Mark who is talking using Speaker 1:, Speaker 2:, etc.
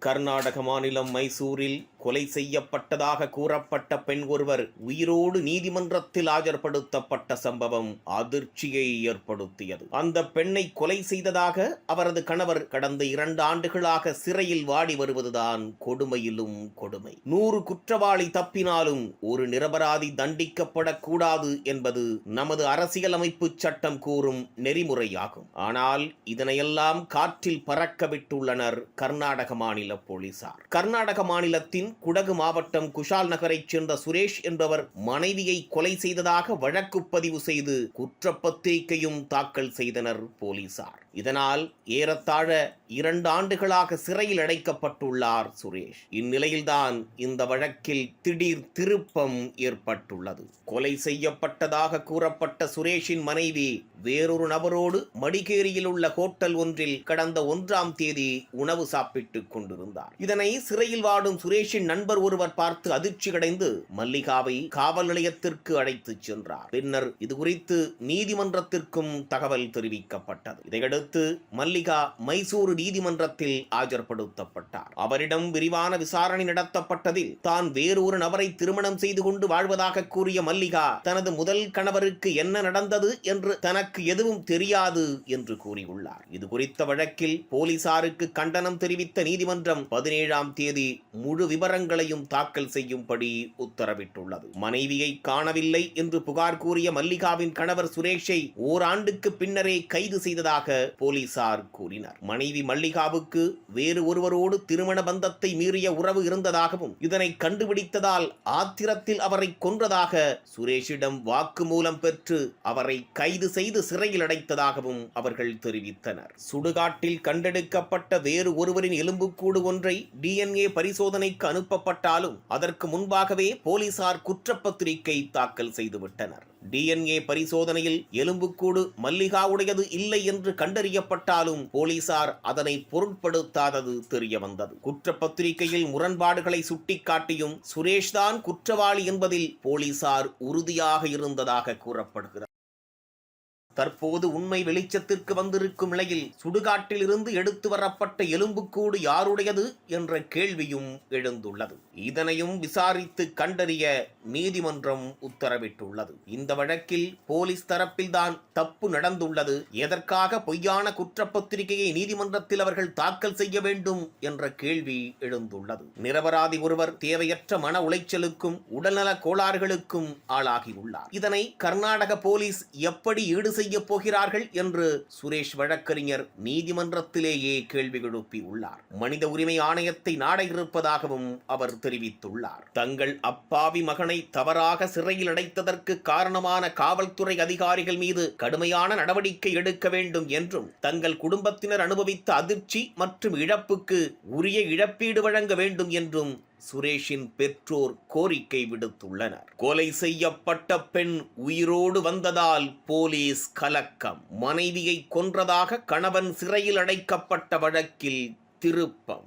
Speaker 1: கர்நாடக மாநிலம் மைசூரில் கொலை செய்யப்பட்டதாக கூறப்பட்ட பெண் ஒருவர் உயிரோடு நீதிமன்றத்தில் ஆஜர்படுத்தப்பட்ட சம்பவம் அதிர்ச்சியை ஏற்படுத்தியது. அந்த பெண்ணை கொலை செய்ததாக அவரது கணவர் கடந்த 2 ஆண்டுகளாக சிறையில் வாடி வருவதுதான் கொடுமையிலும் கொடுமை. 100 குற்றவாளி தப்பினாலும் ஒரு நிரபராதி தண்டிக்கப்படக்கூடாது என்பது நமது அரசியலமைப்பு சட்டம் கூறும் நெறிமுறையாகும். ஆனால் இதனையெல்லாம் காற்றில் பறக்க விட்டுள்ளனர் கர்நாடக மாநில போலீசார். கர்நாடக மாநிலத்தின் குடகு மாவட்டம் குஷால் நகரைச் சேர்ந்த சுரேஷ் என்பவர் மனைவியை கொலை செய்ததாக வழக்கு பதிவு செய்து குற்றப்பத்திரிகையும் தாக்கல் செய்தனர் போலீசார். இதனால் ஏறத்தாழ 2 ஆண்டுகளாக சிறையில் அடைக்கப்பட்டுள்ளார் சுரேஷ். இந்நிலையில்தான் இந்த வழக்கில் திடீர் திருப்பம் ஏற்பட்டுள்ளது. கொலை செய்யப்பட்டதாக கூறப்பட்ட சுரேஷின் மனைவி வேறொரு நபரோடு மடிகேரியில் உள்ள ஹோட்டல் ஒன்றில் கடந்த 1ஆம் தேதி உணவு சாப்பிட்டுக் கொண்டிருந்தார். இதனை சிறையில் வாடும் சுரேஷின் நண்பர் ஒருவர் பார்த்து அதிர்ச்சியடைந்து மல்லிகாவை காவல் நிலையத்திற்கு அழைத்துச் சென்றார். பின்னர் இதுகுறித்து நீதிமன்றத்திற்கும் தகவல் தெரிவிக்கப்பட்டது. இதையடுத்து மல்லிகா மைசூரு நீதிமன்றத்தில் ஆஜர்படுத்தப்பட்டார். அவரிடம் விரிவான விசாரணை நடத்தப்பட்டதில் தான் வேறு ஒரு நபரை திருமணம் செய்து கொண்டு வாழ்வதாக கூறிய மல்லிகா தனது முதல் கணவருக்கு என்ன நடந்தது என்று தனக்கு எதுவும் தெரியாது என்று கூறியுள்ளார். இது குறித்த வழக்கில் போலீசாருக்கு கண்டனம் தெரிவித்த நீதிமன்றம் 17ஆம் தேதி முழு விவரங்களையும் தாக்கல் செய்யும்படி உத்தரவிட்டுள்ளது. மனைவியை காணவில்லை என்று புகார் கூறிய மல்லிகாவின் கணவர் சுரேஷை ஓராண்டுக்கு பின்னரே கைது செய்ததாக போலீசார் கூறினர். மனைவி மல்லிகாவுக்கு வேறு ஒருவரோடு திருமண பந்தத்தை மீறிய உறவு இருந்ததாகவும் இதனை கண்டுபிடித்ததால் ஆத்திரத்தில் அவரை கொன்றதாக சுரேஷிடம் வாக்குமூலம் பெற்று அவரை கைது செய்து சிறையில் அடைத்ததாகவும் அவர்கள் தெரிவித்தனர். சுடுகாட்டில் கண்டெடுக்கப்பட்ட வேறு ஒருவரின் எலும்புக்கூடு ஒன்றை DNA பரிசோதனைக்கு அனுப்பப்பட்டாலும் அதற்கு முன்பாகவே போலீசார் குற்றப்பத்திரிகை தாக்கல் செய்துவிட்டனர். DNA பரிசோதனையில் எலும்புக்கூடு மல்லிகாவுடையது இல்லை என்று கண்டறியப்பட்டாலும் போலீசார் அதனை பொருட்படுத்தாதது தெரிய வந்தது. குற்றப்பத்திரிகையில் முரண்பாடுகளை சுட்டிக்காட்டியும் சுரேஷ் தான் குற்றவாளி என்பதில் போலீசார் உறுதியாக இருந்ததாக கூறப்படுகிறது. தற்போது உண்மை வெளிச்சத்திற்கு வந்திருக்கும் நிலையில் சுடுகாட்டில் இருந்து எடுத்து வரப்பட்ட எலும்புக்கூடு யாருடையது என்ற கேள்வியும் எழுந்துள்ளது. இதனையும் விசாரித்து கண்டறிய நீதிமன்றம் உத்தரவிட்டுள்ளது. இந்த வழக்கில் போலீஸ் தரப்பில்தான் தப்பு நடந்துள்ளது. எதற்காக பொய்யான குற்றப்பத்திரிகையை நீதிமன்றத்தில் அவர்கள் தாக்கல் செய்ய வேண்டும் என்ற கேள்வி எழுந்துள்ளது. நிரபராதி ஒருவர் தேவையற்ற மன உளைச்சலுக்கும் உடல்நல கோளாறுகளுக்கும் ஆளாகியுள்ளார். இதனை கர்நாடக போலீஸ் எப்படி ஈடு செய்ய போகிறார்கள் என்று சுரேஷ் வழக்கறிஞர் நீதிமன்றத்திலேயே கேள்வி எழுப்பியுள்ளார். மனித உரிமை ஆணையத்தை நாட இருப்பதாகவும் அவர் தெரிவித்துள்ளார். தங்கள் அப்பாவி மகனை தவறாக சிறையில் அடைத்ததற்கு காரணமான காவல்துறை அதிகாரிகள் மீது கடுமையான நடவடிக்கை எடுக்க வேண்டும் என்றும் தங்கள் குடும்பத்தினர் அனுபவித்த அதிர்ச்சி மற்றும் இழப்புக்கு உரிய இழப்பீடு வழங்க வேண்டும் என்றும் சுரேஷின் பெற்றோர் கோரிக்கை விடுத்துள்ளனர். கொலை செய்யப்பட்ட பெண் உயிரோடு வந்ததால் போலீஸ் கலக்கம். மனைவியை கொன்றதாக கணவன் சிறையில் அடைக்கப்பட்ட வழக்கில் திருப்பம்.